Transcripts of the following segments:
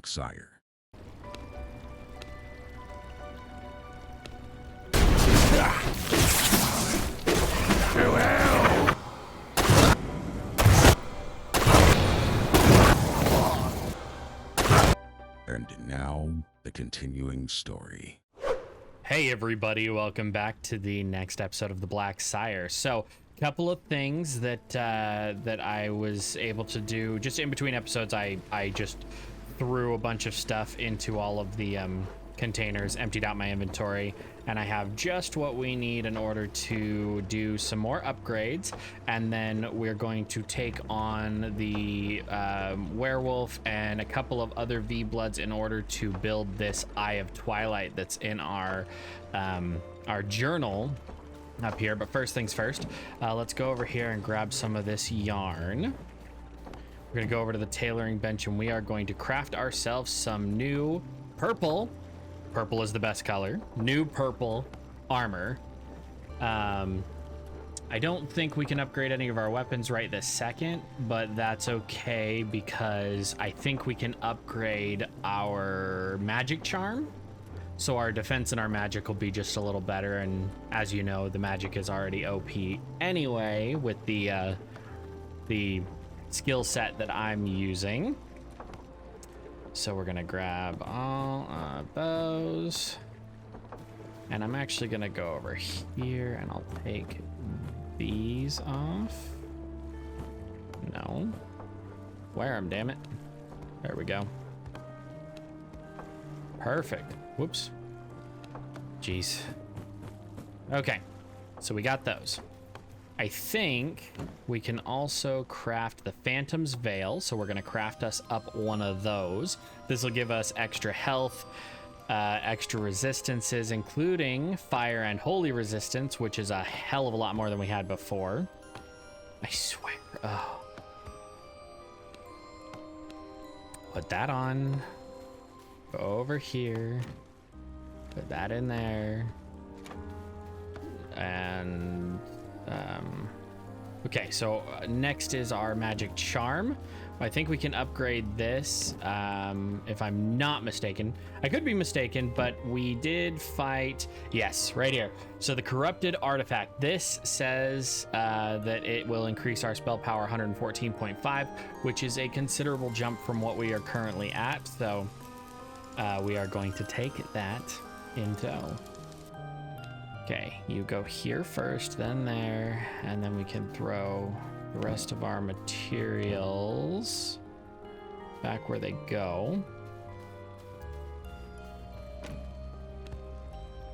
Black Sire. To hell! And now, the continuing story. Hey everybody, welcome back to the next episode of the Black Sire. So, a couple of things that I was able to do just in between episodes. I just threw a bunch of stuff into all of the containers, emptied out my inventory, and I have just what we need in order to do some more upgrades. And then we're going to take on the werewolf and a couple of other V-Bloods in order to build this Eye of Twilight that's in our journal up here. But first things first, let's go over here and grab some of this yarn. We're gonna go over to the tailoring bench and we are going to craft ourselves some new purple is the best color, new purple armor. I don't think we can upgrade any of our weapons right this second, but that's okay because I think we can upgrade our magic charm. So our defense and our magic will be just a little better. And as you know, the magic is already OP anyway with the skill set that I'm using. So we're gonna grab all of those. And I'm actually gonna go over here and I'll take these off. No. Wear them, damn it. There we go. Perfect. Whoops. Jeez. Okay, so we got those. I think we can also craft the Phantom's Veil, so we're going to craft us up one of those. This will give us extra health, extra resistances, including fire and holy resistance, which is a hell of a lot more than we had before. I swear. Oh. Put that on. Go over here. Put that in there. And okay, so next is our magic charm. I think we can upgrade this, if I'm not mistaken. I could be mistaken, but we did fight, yes, right here. So the corrupted artifact, this says that it will increase our spell power 114.5, which is a considerable jump from what we are currently at. So we are going to take that in tow. Okay, you go here first, then there, and then we can throw the rest of our materials back where they go.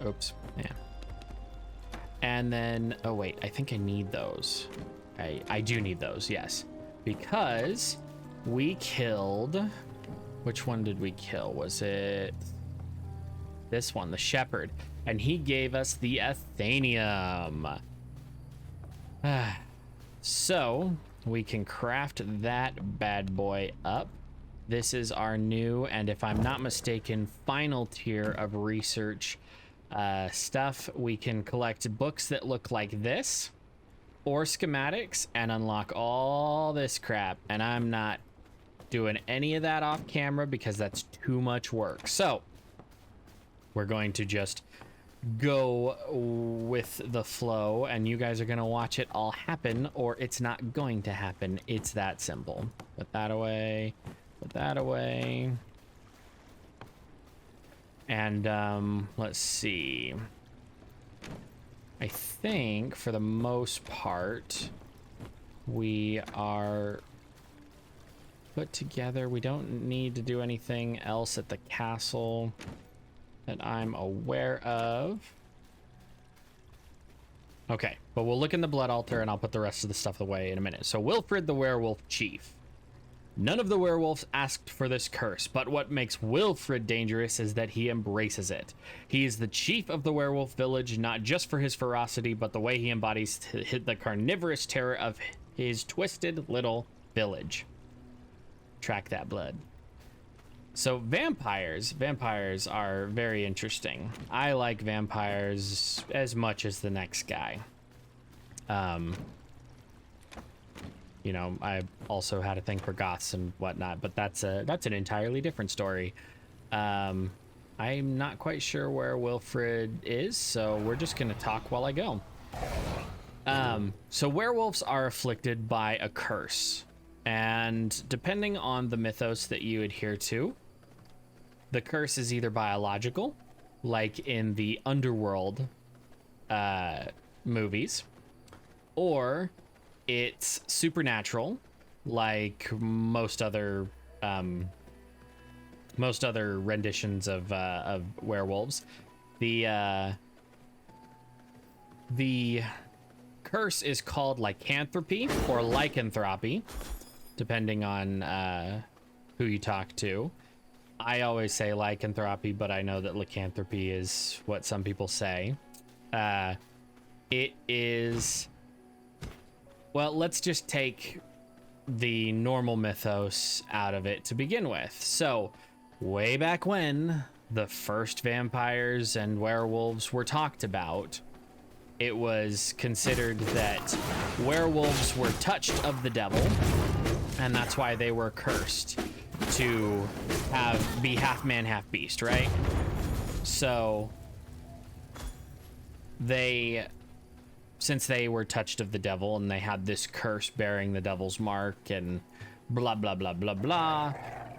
Oops, yeah. And then, oh wait, I think I need those. I do need those, yes. Because we killed, which one did we kill? Was it this one, the shepherd? And he gave us the Athenium. So we can craft that bad boy up. This is our new, and if I'm not mistaken, final tier of research stuff. We can collect books that look like this or schematics and unlock all this crap. And I'm not doing any of that off camera because that's too much work. So we're going to just go with the flow and you guys are gonna watch it all happen, or it's not going to happen. It's that simple. Put that away, put that away, and let's see. I think for the most part we are put together. We don't need to do anything else at the castle that I'm aware of. Okay, but we'll look in the blood altar and I'll put the rest of the stuff away in a minute. So Wilfred the werewolf chief. None of the werewolves asked for this curse, but what makes Wilfred dangerous is that he embraces it. He is the chief of the werewolf village, not just for his ferocity, but the way he embodies the carnivorous terror of his twisted little village. Track that blood. So vampires are very interesting. I like vampires as much as the next guy. you know, I also had a thing for goths and whatnot, but that's an entirely different story. I'm not quite sure where Wilfred is, so we're just gonna talk while I go. So werewolves are afflicted by a curse, and depending on the mythos that you adhere to, the curse is either biological, like in the Underworld movies, or it's supernatural, like most other renditions of werewolves. The curse is called lycanthropy or lycanthropy, depending on who you talk to. I always say lycanthropy, but I know that lycanthropy is what some people say. It is... Well, let's just take the normal mythos out of it to begin with. So, way back when the first vampires and werewolves were talked about, it was considered that werewolves were touched of the devil, and that's why they were cursed to be half man, half beast, right? So since they were touched of the devil and they had this curse bearing the devil's mark and blah blah blah blah blah,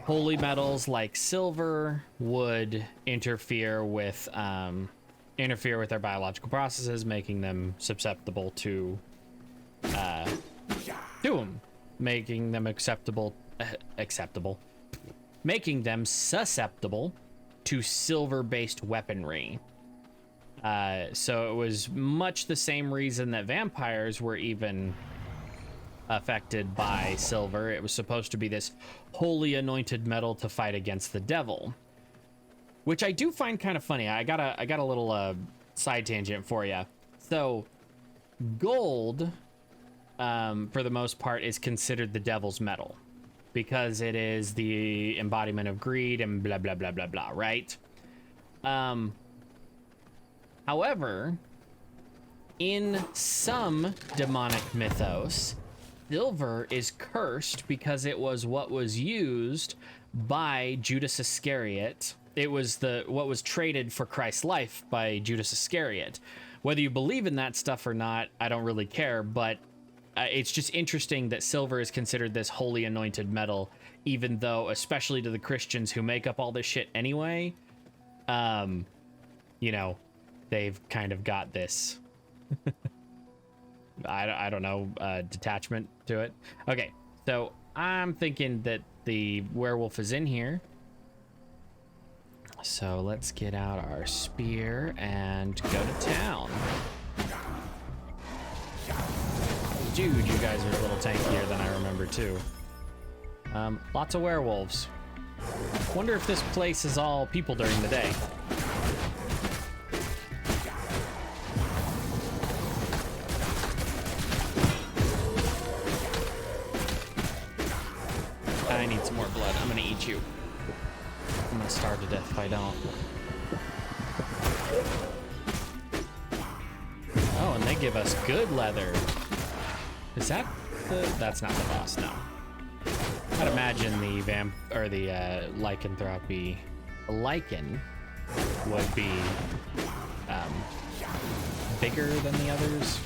holy metals like silver would interfere with their biological processes, making them susceptible to them, making them making them susceptible to silver-based weaponry. So it was much the same reason that vampires were even affected by silver. It was supposed to be this holy anointed metal to fight against the devil, which I do find kind of funny. I got a little side tangent for you. So gold, for the most part, is considered the devil's metal because it is the embodiment of greed and blah blah blah blah blah, right? However, in some demonic mythos, silver is cursed because it was what was used by Judas Iscariot. It was what was traded for Christ's life by Judas Iscariot. Whether you believe in that stuff or not, I don't really care, but it's just interesting that silver is considered this holy anointed metal, even though, especially to the Christians who make up all this shit anyway, you know, they've kind of got this, I don't know, detachment to it. Okay, so I'm thinking that the werewolf is in here. So let's get out our spear and go to town. Dude, you guys are a little tankier than I remember too. Lots of werewolves. Wonder if this place is all people during the day. I need some more blood. I'm gonna eat you. I'm gonna starve to death if I don't. Oh, and they give us good leather. Is that that's not the boss, no. I'd imagine the lycanthropy lichen would be bigger than the others.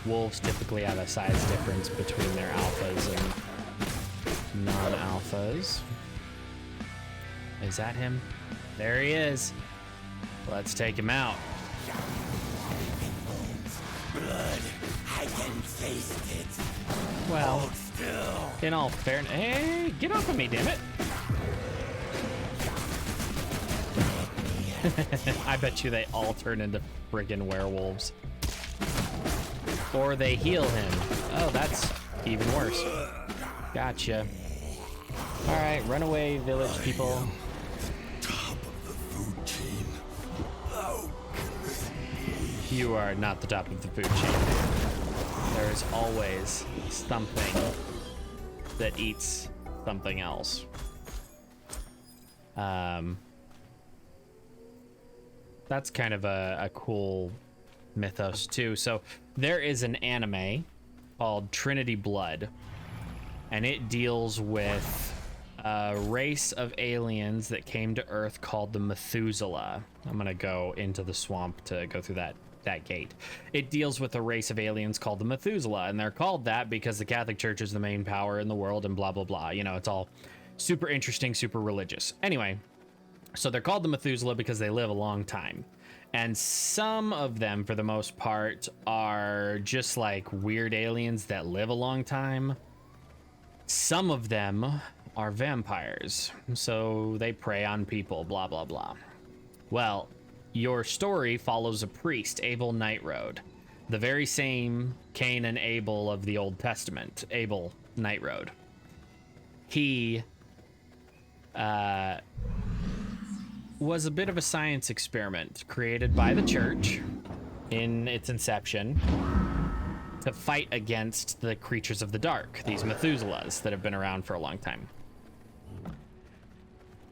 Wolves typically have a size difference between their alphas and non-alphas. Is that him? There he is. Let's take him out. Blood, I can taste it. Well, in all fairness, hey, get off of me, damn it! I bet you they all turn into friggin' werewolves, or they heal him. Oh, that's even worse. Gotcha. All right, run away, village people. Top of the food chain. You are not the top of the food chain. There is always something that eats something else. That's kind of a cool mythos too. So there is an anime called Trinity Blood, and it deals with a race of aliens that came to Earth called the Methuselah. I'm gonna go into the swamp to go through that gate. It deals with a race of aliens called the Methuselah, and they're called that because the Catholic Church is the main power in the world and blah blah blah. You know, it's all super interesting, super religious. Anyway, so they're called the Methuselah because they live a long time. And some of them, for the most part, are just like weird aliens that live a long time. Some of them are vampires, so they prey on people, blah, blah, blah. Well, your story follows a priest, Abel Nightroad, the very same Cain and Abel of the Old Testament, Abel Nightroad. He was a bit of a science experiment created by the church in its inception to fight against the creatures of the dark, these Methuselahs that have been around for a long time.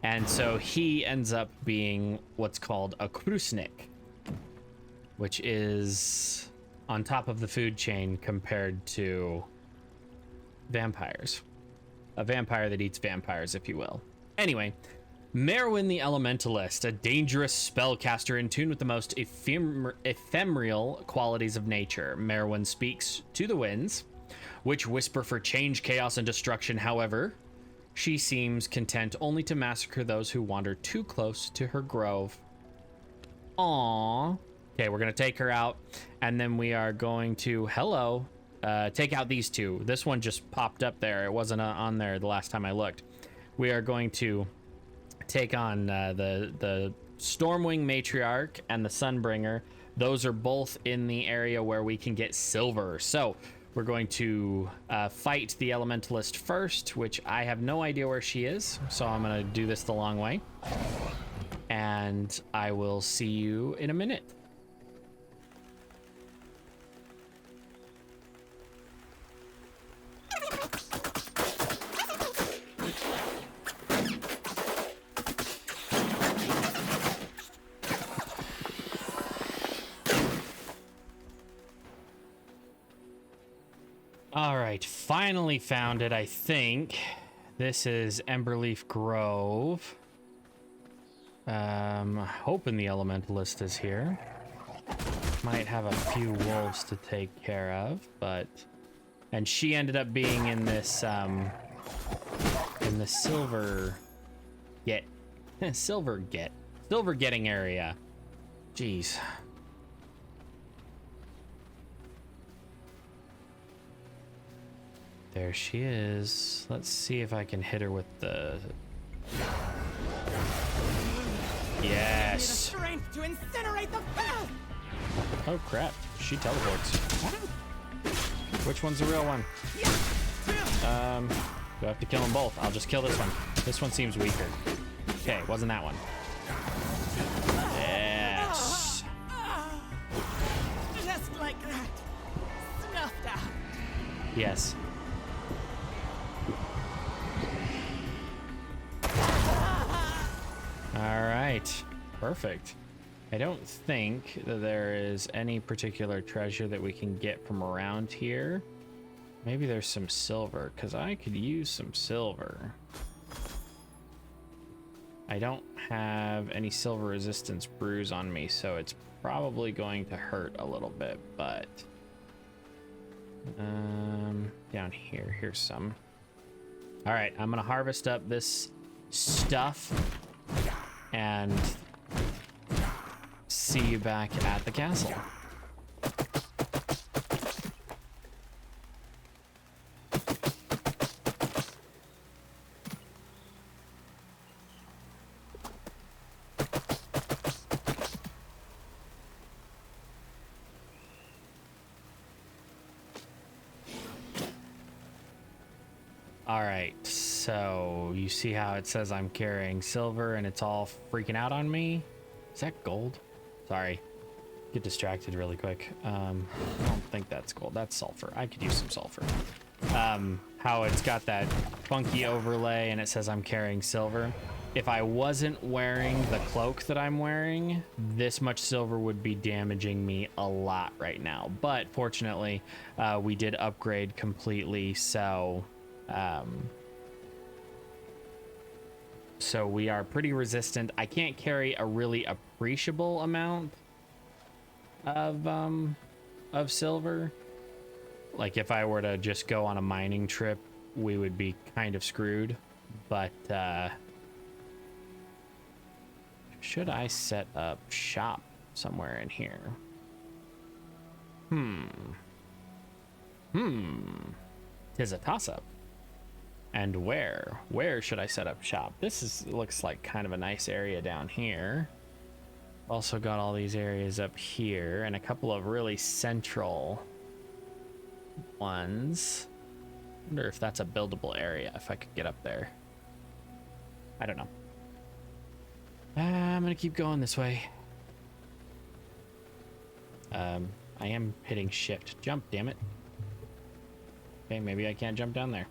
And so he ends up being what's called a Krusnik, which is on top of the food chain compared to vampires. A vampire that eats vampires, if you will. Anyway, Merwin the Elementalist, a dangerous spellcaster in tune with the most ephemeral qualities of nature. Merwin speaks to the winds, which whisper for change, chaos, and destruction. However, she seems content only to massacre those who wander too close to her grove. Aww. Okay, we're going to take her out, and then we are going to, take out these two. This one just popped up there. It wasn't on there the last time I looked. We are going to take on the Stormwing Matriarch and the Sunbringer. Those are both in the area where we can get silver. So we're going to fight the Elementalist first, which I have no idea where she is. So I'm going to do this the long way. And I will see you in a minute. All right, finally found it, I think. This is Emberleaf Grove. Hoping the Elementalist is here. Might have a few wolves to take care of, but... And she ended up being in this, in the silver getting area. Jeez. There she is. Let's see if I can hit her with the... Yes. Strength to incinerate the foul. Oh crap! She teleports. Which one's the real one? Do I have to kill them both? I'll just kill this one. This one seems weaker. Okay, wasn't that one? Yes. Just like that. Snuffed out. Yes. All right, perfect. I don't think that there is any particular treasure that we can get from around here. Maybe there's some silver, because I could use some silver. I don't have any silver resistance brews on me, so it's probably going to hurt a little bit, but... down here, here's some. All right, I'm gonna harvest up this stuff and see you back at the castle. All right, so you see how it says I'm carrying silver and it's all freaking out on me? Is that gold? Sorry, get distracted really quick. I don't think that's gold, that's sulfur. I could use some sulfur. How it's got that funky overlay and it says I'm carrying silver. If I wasn't wearing the cloak that I'm wearing, this much silver would be damaging me a lot right now. But fortunately, we did upgrade completely, so So we are pretty resistant. I can't carry a really appreciable amount of silver. Like if I were to just go on a mining trip, we would be kind of screwed. But should I set up shop somewhere in here? Tis a toss-up. And where should I set up shop? Looks like kind of a nice area down here. Also got all these areas up here and a couple of really central ones. Wonder if that's a buildable area, if I could get up there. I don't know. I'm gonna keep going this way. I am hitting shift. Jump, damn it. Okay, maybe I can't jump down there.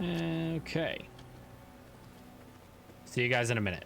Okay. See you guys in a minute.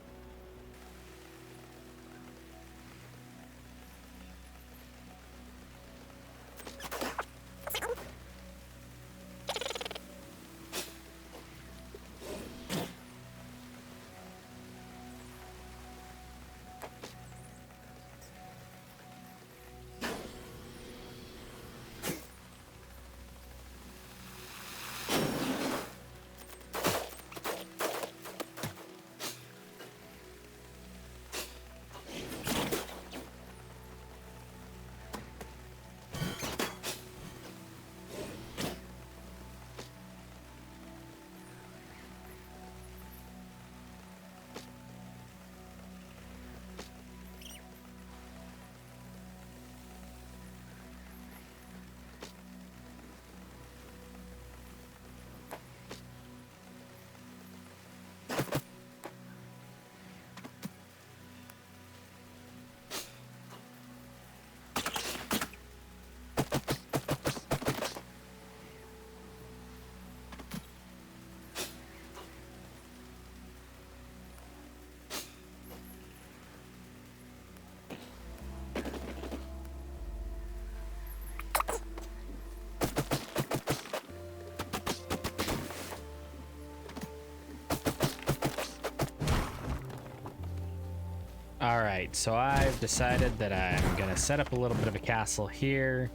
All right, so I've decided that I'm gonna set up a little bit of a castle here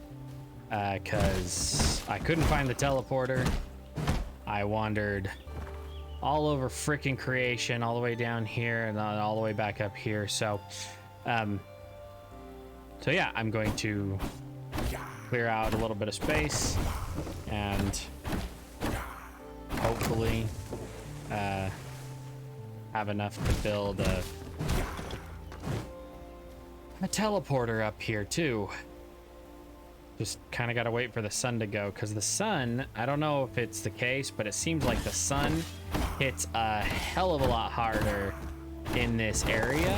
because I couldn't find the teleporter. I wandered all over frickin' creation, all the way down here and then all the way back up here. So yeah, I'm going to clear out a little bit of space and hopefully have enough to build a teleporter up here too. Just kind of got to wait for the sun to go, because the sun, I don't know if it's the case, but it seems like the sun hits a hell of a lot harder in this area.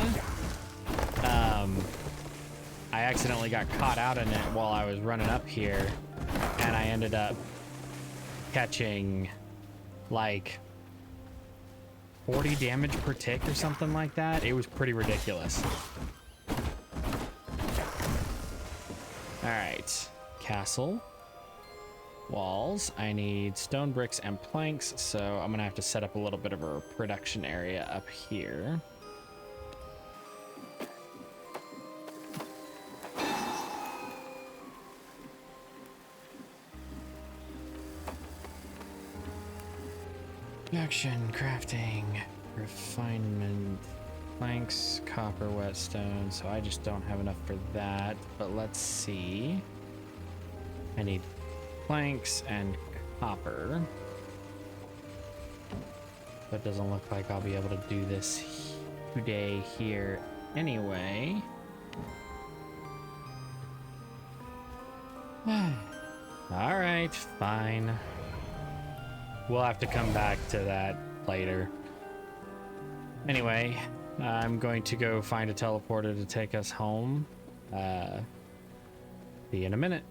I accidentally got caught out in it while I was running up here, and I ended up catching like 40 damage per tick or something like that. It was pretty ridiculous. All right, castle, walls. I need stone bricks and planks, so I'm gonna have to set up a little bit of a production area up here. Production, crafting, refinement. Planks, copper, whetstone, so I just don't have enough for that, but let's see. I need planks and copper. But it doesn't look like I'll be able to do this today here anyway. All right, fine. We'll have to come back to that later. Anyway, I'm going to go find a teleporter to take us home. See you in a minute.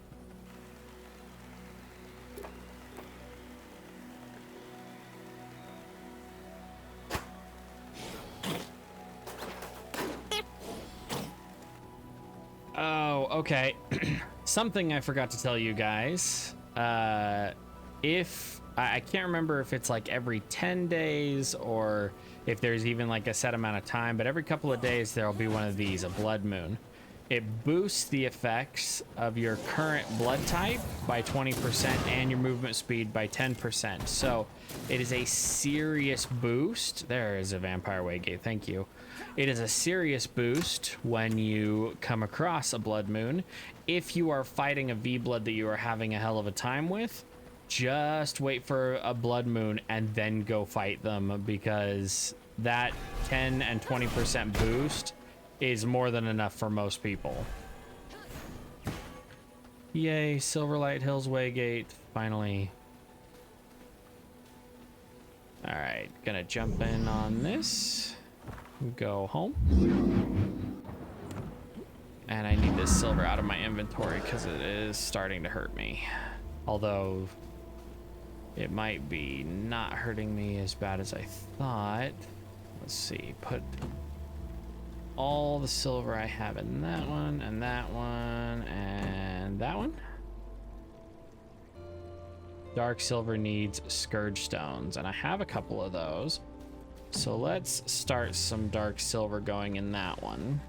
Oh, okay. Something I forgot to tell you guys. If I can't remember if it's like every 10 days or if there's even like a set amount of time, but every couple of days there'll be one of these, a blood moon. It boosts the effects of your current blood type by 20% and your movement speed by 10%. So it is a serious boost. There is a vampire waygate, thank you. It is a serious boost when you come across a blood moon. If you are fighting a V-blood that you are having a hell of a time with, just wait for a blood moon and then go fight them, because that 10 and 20% boost is more than enough for most people. Yay, Silverlight Hills Waygate, finally. All right, gonna jump in on this, go home. And I need this silver out of my inventory because it is starting to hurt me. Although it might be not hurting me as bad as I thought. Let's see, put all the silver I have in that one, and that one, and that one. Dark silver needs scourge stones, and I have a couple of those. So let's start some dark silver going in that one.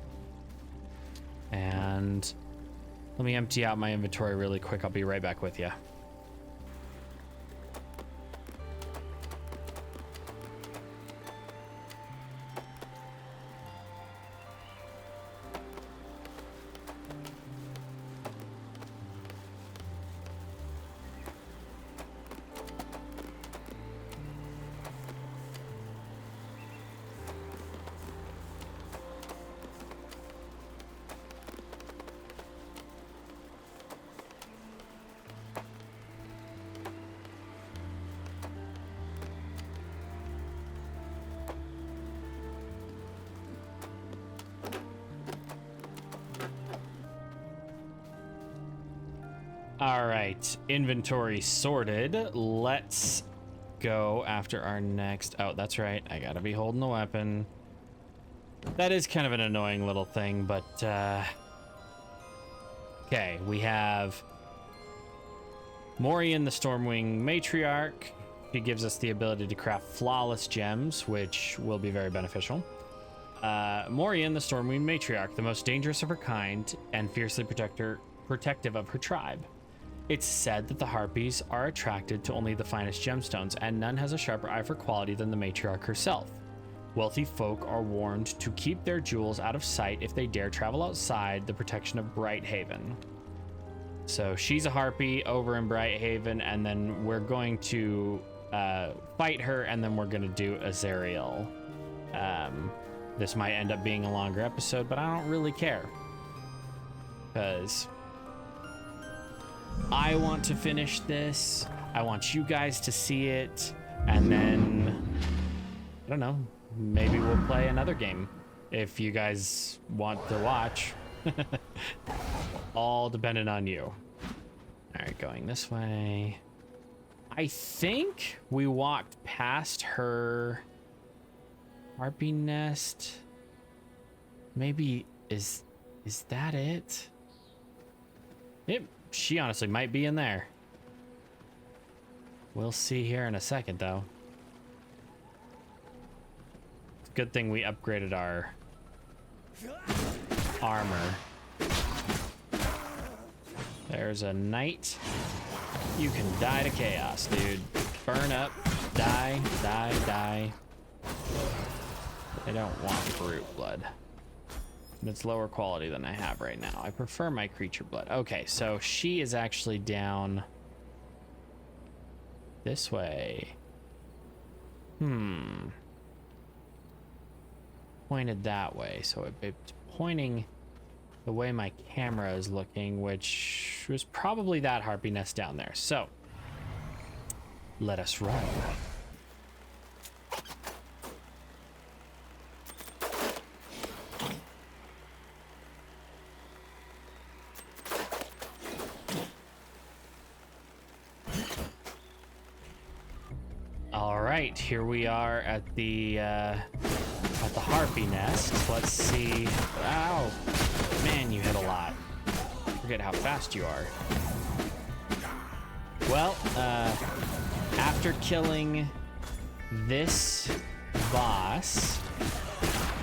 And let me empty out my inventory really quick. I'll be right back with you. All right, inventory sorted. Let's go after our next. Oh, that's right. I gotta be holding the weapon. That is kind of an annoying little thing, but okay, we have Morian, the Stormwing Matriarch. He gives us the ability to craft flawless gems, which will be very beneficial. Morian, the Stormwing Matriarch, the most dangerous of her kind and fiercely protective of her tribe. It's said that the Harpies are attracted to only the finest gemstones, and none has a sharper eye for quality than the matriarch herself. Wealthy folk are warned to keep their jewels out of sight if they dare travel outside the protection of Brighthaven. So she's a Harpy over in Brighthaven, and then we're going to fight her, and then we're going to do Azariel. This might end up being a longer episode, but I don't really care, because I want to finish this. I want you guys to see it, and then I don't know, maybe we'll play another game if you guys want to watch. All dependent on you. All right, going this way. I think we walked past her Harpy nest. Maybe is that it? She honestly might be in there. We'll see here in a second, though. It's a good thing we upgraded our armor. There's a knight. You can die to chaos, dude. Burn up, die, die, die. I don't want brute blood. It's lower quality than I have right now. I prefer my creature blood. Okay, so she is actually down this way. Pointed that way, so it's pointing the way my camera is looking, which was probably that Harpy nest down there. So let us run. All right, here we are at the Harpy nest. Let's see. Ow, man, you hit a lot. forget how fast you are. Well, after killing this boss,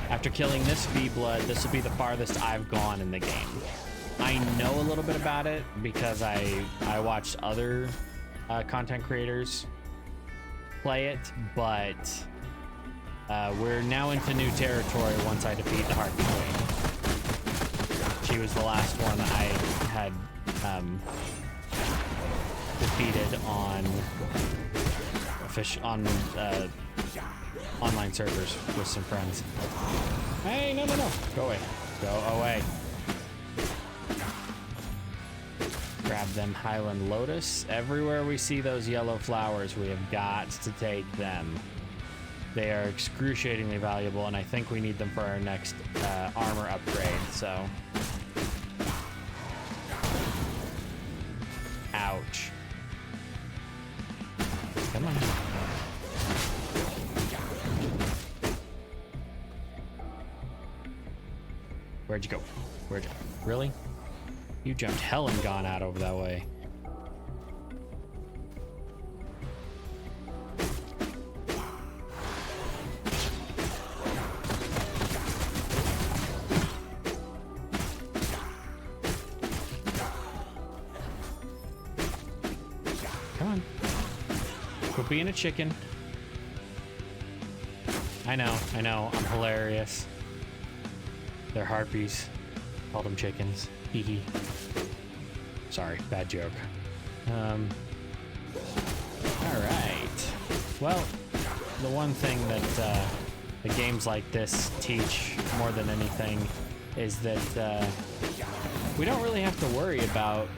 after killing this V-Blood, this will be the farthest I've gone in the game. I know a little bit about it because I watched other content creators play it, but we're now into new territory once I defeat the Harpy Queen. She was the last one I had defeated on online servers with some friends. Hey, no, go away, go away. Grab them Highland Lotus. Everywhere we see those yellow flowers, we have got to take them. They are excruciatingly valuable, and I think we need them for our next armor upgrade, so. Ouch. Come on. Where'd you go? Where'd you? Really? You jumped hell and gone out over that way. Come on. Quit being a chicken. I know, I'm hilarious. They're harpies. Call them chickens. Hee hee. Sorry, bad joke. All right. Well, the one thing that the games like this teach more than anything is that we don't really have to worry about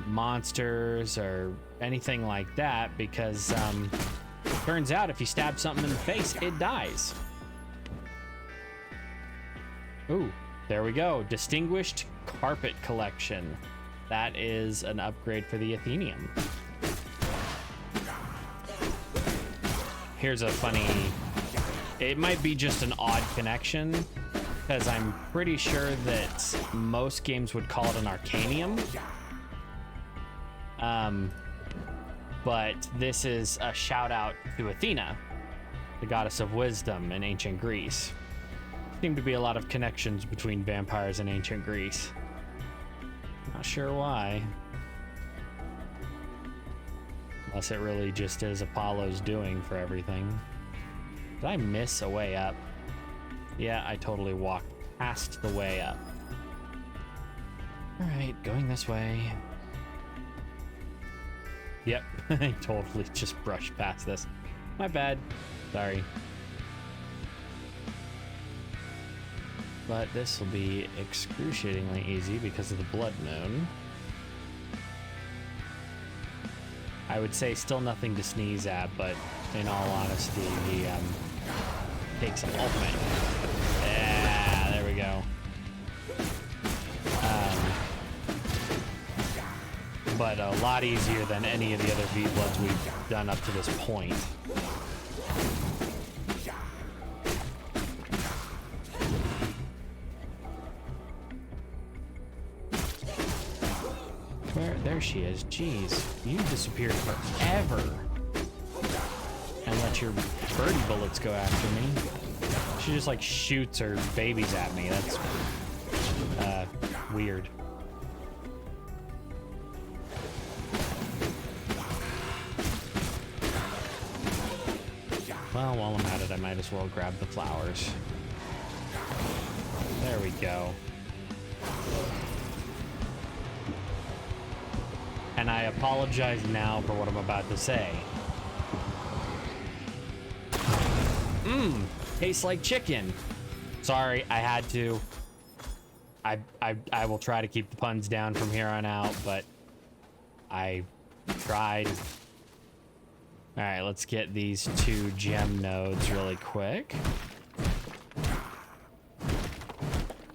monsters or anything like that because turns out if you stab something in the face, it dies. Ooh, there we go. Distinguished Carpet Collection. That is an upgrade for the Athenium. Here's a funny... It might be just an odd connection, because I'm pretty sure that most games would call it an Arcanium. But this is a shout out to Athena, the goddess of wisdom in ancient Greece. Seem to be a lot of connections between vampires and ancient Greece. Not sure why. Unless it really just is Apollo's doing for everything. Did I miss a way up? Yeah, I totally walked past the way up. Alright, going this way. Yep, I totally just brushed past this. My bad. Sorry. But this will be excruciatingly easy because of the blood moon. I would say still nothing to sneeze at, but in all honesty, he takes some ultimate. Yeah, there we go. But a lot easier than any of the other V-Bloods we've done up to this point. There she is. Jeez, you disappeared forever. And let your birdie bullets go after me. She just like shoots her babies at me. That's weird. Well, while I'm at it, I might as well grab the flowers. There we go. And I apologize now for what I'm about to say. Tastes like chicken. Sorry, I had to. I will try to keep the puns down from here on out, but I tried. All right, let's get these 2 gem nodes really quick.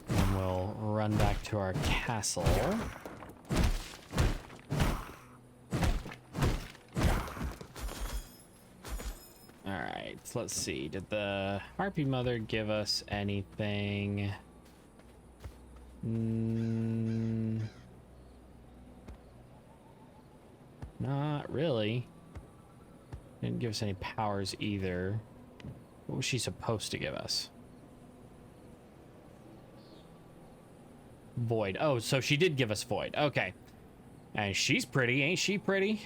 And we'll run back to our castle. Alright, let's see. Did the Harpy Mother give us anything? Not really. Didn't give us any powers either. What was she supposed to give us? Void. Oh, so she did give us void. Okay. And she's pretty, ain't she pretty?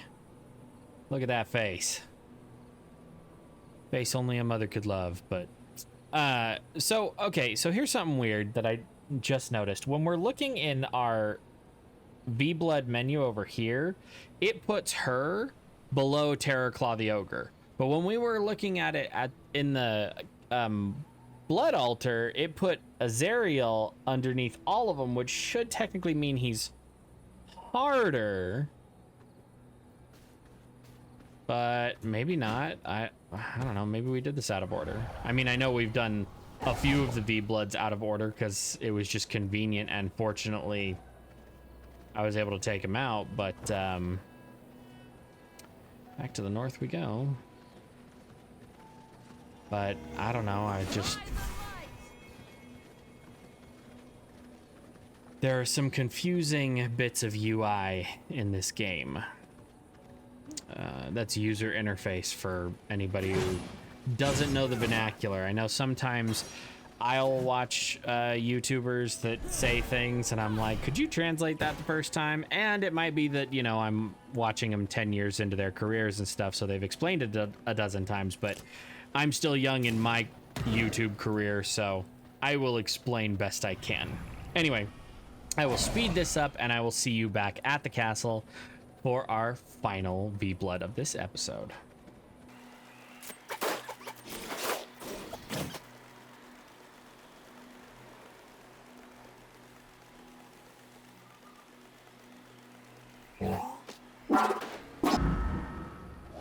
Look at that face. Face only a mother could love, but... okay, so here's something weird that I just noticed. When we're looking in our V-Blood menu over here, it puts her below Terrorclaw the Ogre. But when we were looking at it in the Blood Altar, it put Azariel underneath all of them, which should technically mean he's harder. But maybe not. I don't know. Maybe we did this out of order. I mean, I know we've done a few of the V-Bloods out of order because it was just convenient, and fortunately I was able to take him out, but back to the north we go. But I don't know, there are some confusing bits of UI in this game. That's user interface for anybody who doesn't know the vernacular. I know sometimes I'll watch YouTubers that say things and I'm like, could you translate that the first time? And it might be that, you know, I'm watching them 10 years into their careers and stuff, so they've explained it a dozen times, but I'm still young in my YouTube career, so I will explain best I can. Anyway, I will speed this up and I will see you back at the castle for our final V-Blood of this episode.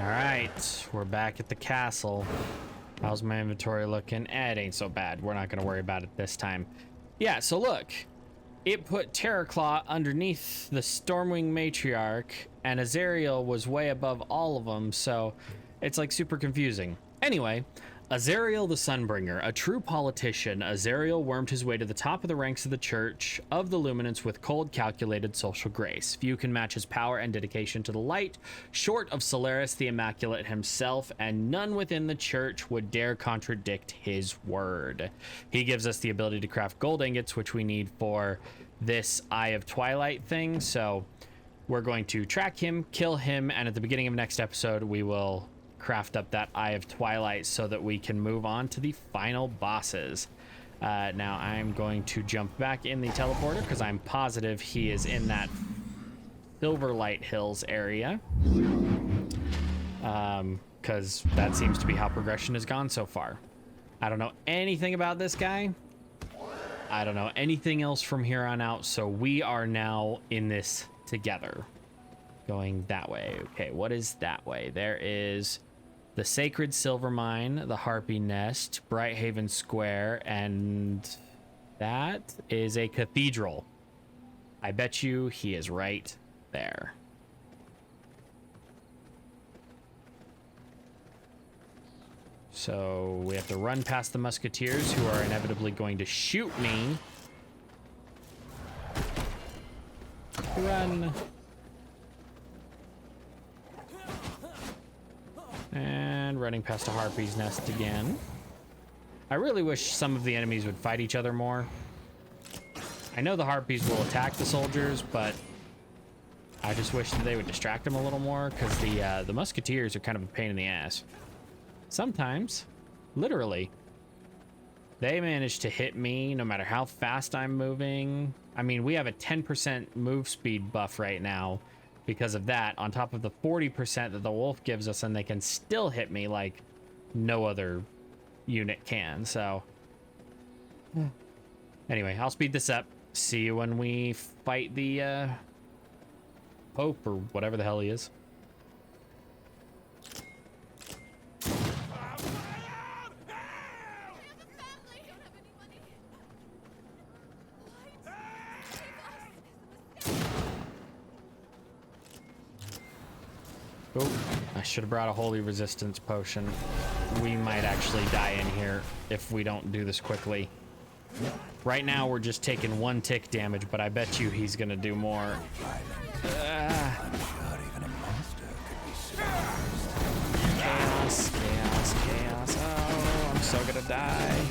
Alright, we're back at the castle. How's my inventory looking? It ain't so bad. We're not going to worry about it this time. Yeah, so look. It put Terrorclaw underneath the Stormwing Matriarch, and Azariel was way above all of them, so it's like super confusing. Anyway, Azariel the Sunbringer, a true politician, Azariel wormed his way to the top of the ranks of the Church of the Luminance with cold, calculated social grace. Few can match his power and dedication to the light, short of Solaris the Immaculate himself, and none within the Church would dare contradict his word. He gives us the ability to craft gold ingots, which we need for this Eye of Twilight thing, so we're going to track him, kill him, and at the beginning of next episode, we will craft up that Eye of Twilight so that we can move on to the final bosses. Now I'm going to jump back in the teleporter because I'm positive he is in that Silverlight Hills area, because that seems to be how progression has gone so far. I don't know anything about this guy. I don't know anything else from here on out, so we are now in this together. Going that way. Okay, what is that way? There is the Sacred Silver Mine, the Harpy Nest, Brighthaven Square, and that is a cathedral. I bet you he is right there. So we have to run past the musketeers, who are inevitably going to shoot me. Run. And running past a Harpy's Nest again. I really wish some of the enemies would fight each other more. I know the Harpies will attack the soldiers, but I just wish that they would distract them a little more, because the musketeers are kind of a pain in the ass. Sometimes, literally, they manage to hit me no matter how fast I'm moving. I mean, we have a 10% move speed buff right now because of that, on top of the 40% that the wolf gives us, and they can still hit me like no other unit can. So anyway, I'll speed this up. See you when we fight the Pope, or whatever the hell he is. Oh, I should have brought a holy resistance potion. We might actually die in here if we don't do this quickly. Right now, we're just taking 1 tick damage, but I bet you he's gonna do more. Chaos, chaos, chaos. Oh, I'm so gonna die.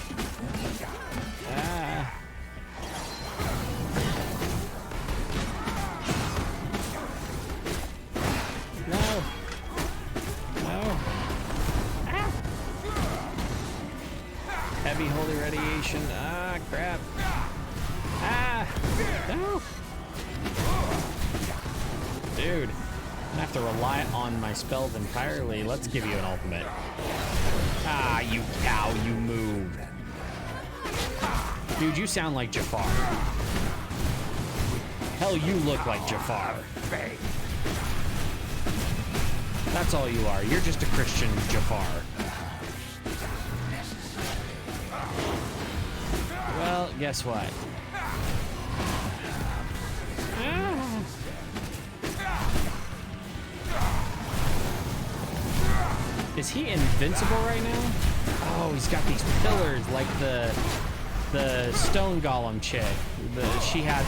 Ah. No. No. Ah. Heavy holy radiation. Ah, crap. Ah. No. Dude. I have to rely on my spells entirely. Let's give you an ultimate. Ah, you cow, you moved. Dude, you sound like Jafar. Hell, you look like Jafar. That's all you are. You're just a Christian Jafar. Well, guess what? Is he invincible right now? Oh, he's got these pillars like the stone golem chick. She had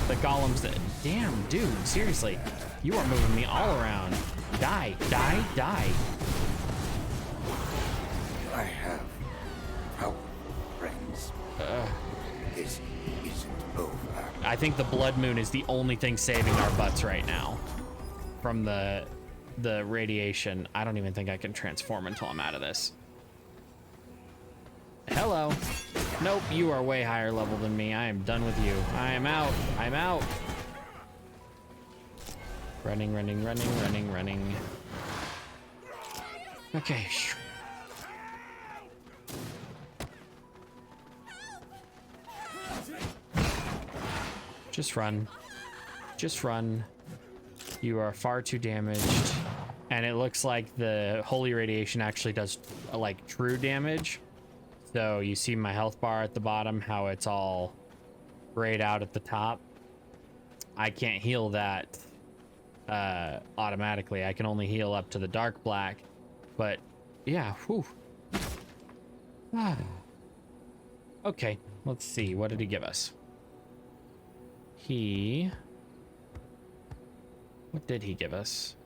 the golems that... Damn, dude, seriously. You are moving me all around. Die, die, die. I have power, friends. This isn't over. I think the blood moon is the only thing saving our butts right now from the radiation. I don't even think I can transform until I'm out of this. Hello. Nope, you are way higher level than me. I am done with you. I am out. I'm out. Running, running, running, running, running. Okay. Just run. Just run. You are far too damaged. And it looks like the holy radiation actually does like true damage. So you see my health bar at the bottom, how it's all grayed out at the top. I can't heal that automatically. I can only heal up to the dark black. But yeah, whew. Okay, let's see. What did he give us? What did he give us?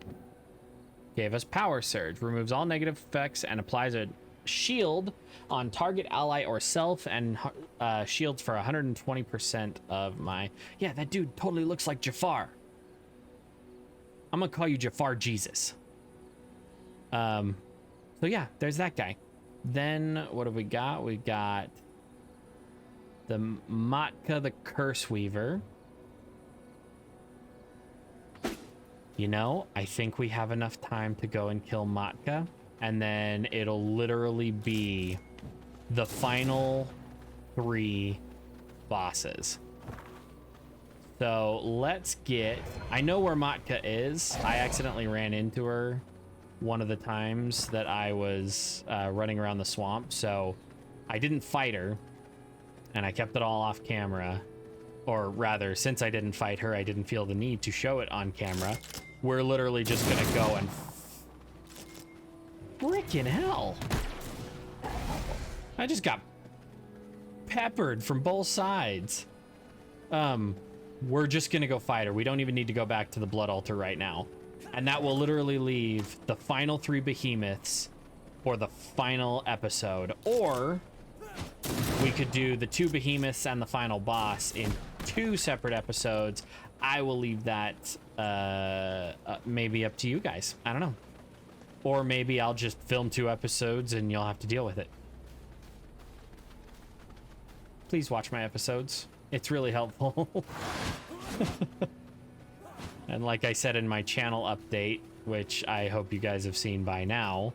Gave us Power Surge. Removes all negative effects and applies a shield on target ally or self, and shields for 120% of my... Yeah, that dude totally looks like Jafar. I'm gonna call you Jafar Jesus. So yeah, there's that guy. Then what have we got? We got the Matka the Curse Weaver. You know, I think we have enough time to go and kill Matka, and then it'll literally be the final 3 bosses. So let's get... I know where Matka is. I accidentally ran into her one of the times that I was running around the swamp, so I didn't fight her, and I kept it all off camera. Or rather, since I didn't fight her, I didn't feel the need to show it on camera. We're literally just gonna go and... Frickin' hell! I just got peppered from both sides. We're just gonna go fight her. We don't even need to go back to the blood altar right now. And that will literally leave the final 3 behemoths for the final episode. Or we could do the 2 behemoths and the final boss in 2 separate episodes. I will leave that maybe up to you guys. I don't know. Or maybe I'll just film 2 episodes and you'll have to deal with it. Please watch my episodes. It's really helpful. And like I said in my channel update, which I hope you guys have seen by now,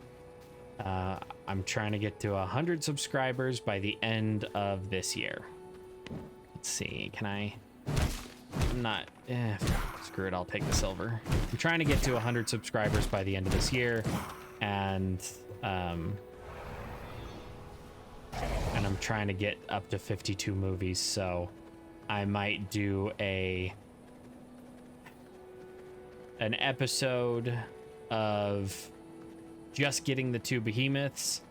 I'm trying to get to 100 subscribers by the end of this year. Let's see, can I... I'm not... screw it, I'll take the silver. I'm trying to get to 100 subscribers by the end of this year, and I'm trying to get up to 52 movies, so I might do an episode of just getting the 2 behemoths,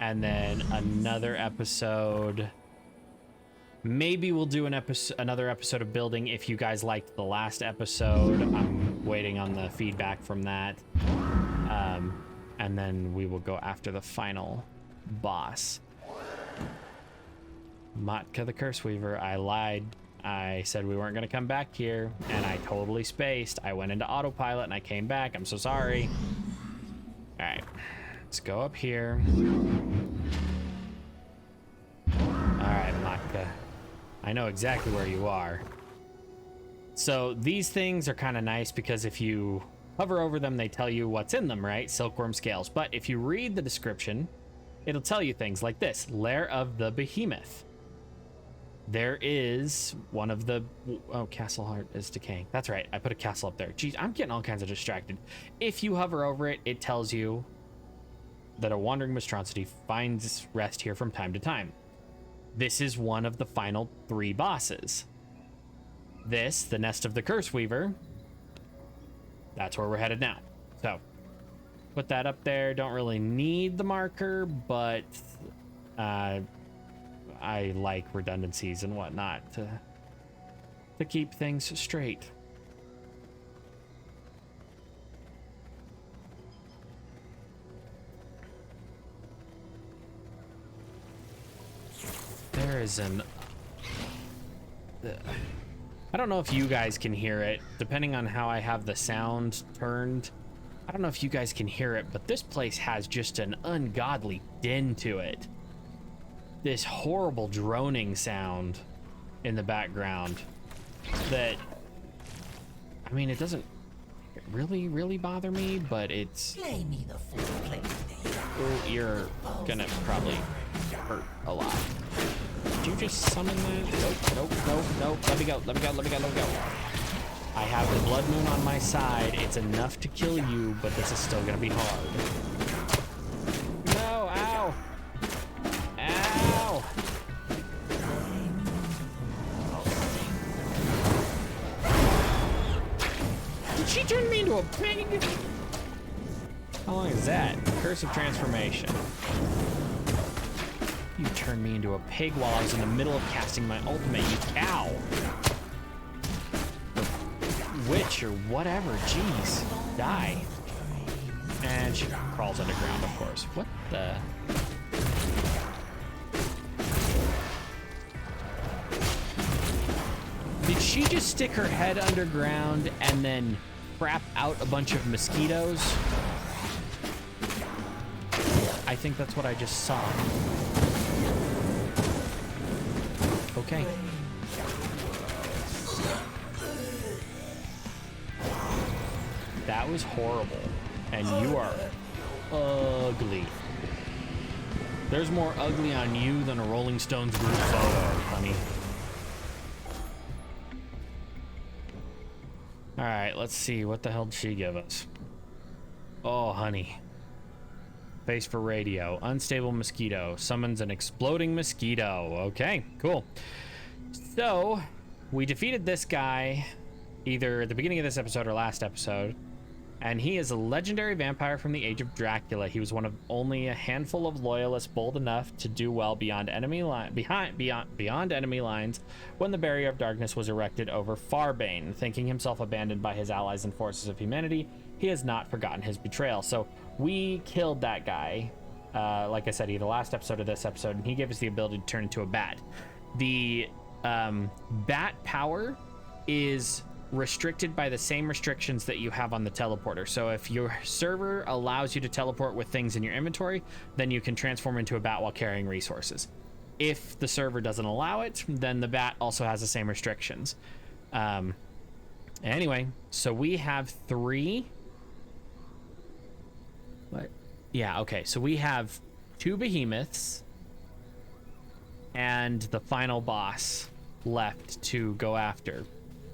and then another episode Maybe we'll do another episode of building if you guys liked the last episode. I'm waiting on the feedback from that. And then we will go after the final boss. Matka the Curse Weaver. I lied. I said we weren't going to come back here, and I totally spaced. I went into autopilot and I came back. I'm so sorry. All right, let's go up here. All right, Matka. I know exactly where you are. So these things are kind of nice because if you hover over them, they tell you what's in them, right? Silkworm scales. But if you read the description, it'll tell you things like this: Lair of the Behemoth. There is one of the... Oh, Castle Heart is decaying. That's right. I put a castle up there. Geez, I'm getting all kinds of distracted. If you hover over it, it tells you that a wandering monstrosity finds rest here from time to time. This is one of the final 3 bosses. This, the Nest of the Curse Weaver, that's where we're headed now. So, put that up there. Don't really need the marker, but I like redundancies and whatnot to keep things straight. There is an... I don't know if you guys can hear it, depending on how I have the sound turned. I don't know if you guys can hear it, but this place has just an ungodly din to it. This horrible droning sound in the background that, I mean, it doesn't really bother me, but it's... Play me the full play. Oh, you're gonna probably hurt a lot. Did you just summon that? Nope. Let me go. I have the Blood Moon on my side. It's enough to kill you, but this is still gonna be hard. No, ow! Ow! Did she turn me into a pig? How long is that? Curse of Transformation. You turned me into a pig while I was in the middle of casting my ultimate, you cow. Or witch or whatever, jeez. Die. And she crawls underground, of course. What the... Did she just stick her head underground and then crap out a bunch of mosquitoes? I think that's what I just saw. Okay. That was horrible. And you are ugly. There's more ugly on you than a Rolling Stones group photo, honey. Alright, let's see. What the hell did she give us? Oh, honey. Face for radio. Unstable mosquito. Summons an exploding mosquito. Okay, cool. So, we defeated this guy either at the beginning of this episode or last episode. And he is a legendary vampire from the age of Dracula. He was one of only a handful of loyalists bold enough to do well beyond enemy lines when the barrier of darkness was erected over Farbane. Thinking himself abandoned by his allies and forces of humanity, he has not forgotten his betrayal. So we killed that guy, like I said, either last episode or this episode, and he gave us the ability to turn into a bat. The bat power is restricted by the same restrictions that you have on the teleporter. So if your server allows you to teleport with things in your inventory, then you can transform into a bat while carrying resources. If the server doesn't allow it, then the bat also has the same restrictions. Anyway, so we have 3. What? Yeah, okay. So we have 2 behemoths and the final boss left to go after.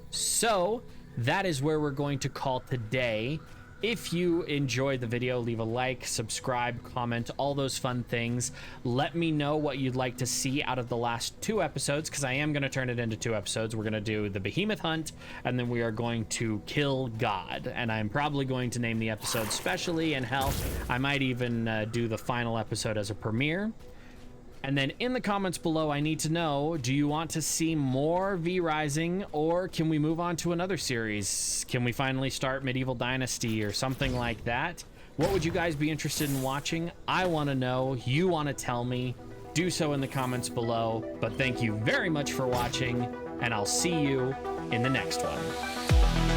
So that is where we're going to call today. If you enjoyed the video, leave a like, subscribe, comment, all those fun things. Let me know what you'd like to see out of the last 2 episodes, because I am going to turn it into 2 episodes. We're going to do the Behemoth Hunt, and then we are going to kill God. And I'm probably going to name the episode specially, and hell, I might even do the final episode as a premiere. And then in the comments below, I need to know, do you want to see more V Rising, or can we move on to another series? Can we finally start Medieval Dynasty or something like that? What would you guys be interested in watching? I want to know. You want to tell me. Do so in the comments below. But thank you very much for watching, and I'll see you in the next one.